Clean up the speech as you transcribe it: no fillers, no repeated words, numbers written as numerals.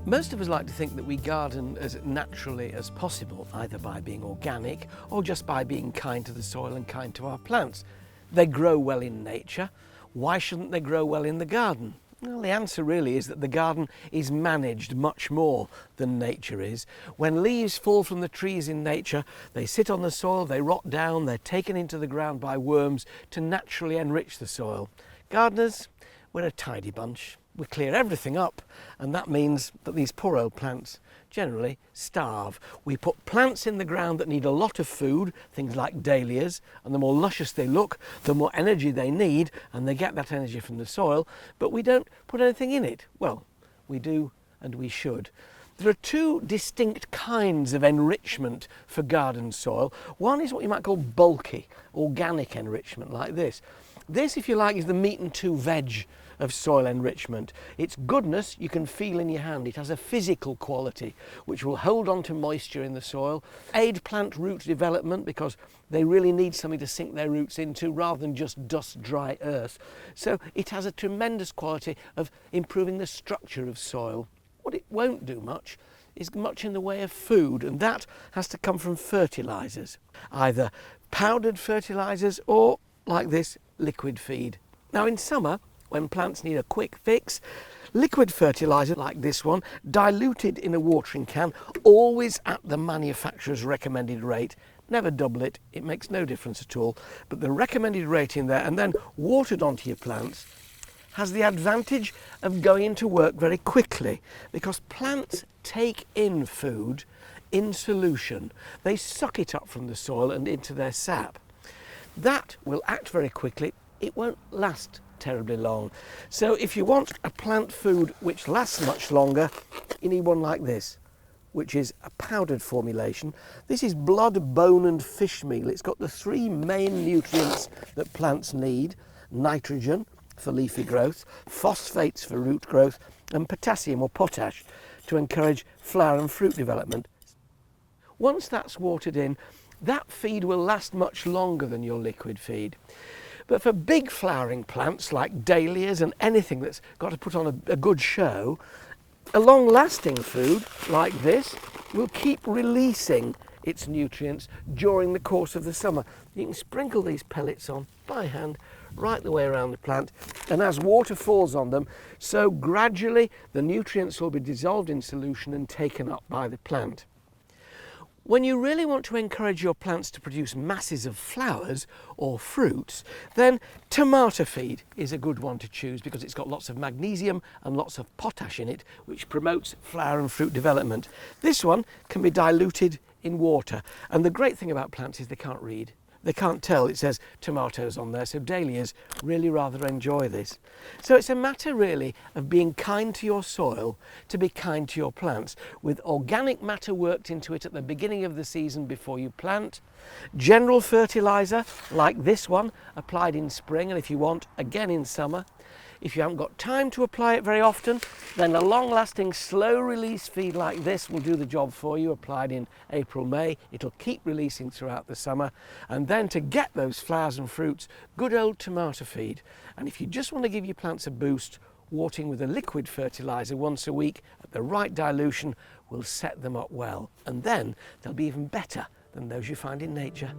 Most of us like to think that we garden as naturally as possible, either by being organic or just by being kind to the soil and kind to our plants. They grow well in nature. Why shouldn't they grow well in the garden? Well, the answer really is that the garden is managed much more than nature is. When leaves fall from the trees in nature, they sit on the soil, they rot down, they're taken into the ground by worms to naturally enrich the soil. Gardeners, we're a tidy bunch. We clear everything up, and that means that these poor old plants generally starve. We put plants in the ground that need a lot of food, things like dahlias, and the more luscious they look, the more energy they need, and they get that energy from the soil, but we don't put anything in it. Well, we do and we should. There are two distinct kinds of enrichment for garden soil. One is what you might call bulky, organic enrichment, like this. This, if you like, is the meat and two veg of soil enrichment. Its goodness you can feel in your hand. It has a physical quality which will hold on to moisture in the soil, aid plant root development because they really need something to sink their roots into rather than just dust dry earth. So it has a tremendous quality of improving the structure of soil. What it won't do much is much in the way of food, and that has to come from fertilisers, either powdered fertilisers or, like this, liquid feed. Now in summer, when plants need a quick fix, liquid fertiliser like this one, diluted in a watering can, always at the manufacturer's recommended rate. Never double it, it makes no difference at all, but the recommended rate in there and then watered onto your plants has the advantage of going into work very quickly because plants take in food in solution. They suck it up from the soil and into their sap. That will act very quickly. It won't last terribly long. So if you want a plant food which lasts much longer, you need one like this, which is a powdered formulation. This is blood, bone and fish meal. It's got the three main nutrients that plants need: nitrogen for leafy growth, phosphates for root growth, and potassium or potash to encourage flower and fruit development. Once that's watered in, that feed will last much longer than your liquid feed. But for big flowering plants like dahlias and anything that's got to put on a good show, a long-lasting food like this will keep releasing its nutrients during the course of the summer. You can sprinkle these pellets on by hand right the way around the plant, and as water falls on them, so gradually the nutrients will be dissolved in solution and taken up by the plant. When you really want to encourage your plants to produce masses of flowers or fruits, then tomato feed is a good one to choose because it's got lots of magnesium and lots of potash in it, which promotes flower and fruit development. This one can be diluted in water, and the great thing about plants is they can't read. They can't tell it says tomatoes on there, so dahlias really rather enjoy this. So it's a matter really of being kind to your soil to be kind to your plants, with organic matter worked into it at the beginning of the season before you plant, general fertiliser like this one applied in spring, and if you want, again in summer. If you haven't got time to apply it very often, then a long-lasting slow-release feed like this will do the job for you, applied in April, May. It'll keep releasing throughout the summer. And then to get those flowers and fruits, good old tomato feed. And if you just want to give your plants a boost, watering with a liquid fertiliser once a week at the right dilution will set them up well. And then they'll be even better than those you find in nature.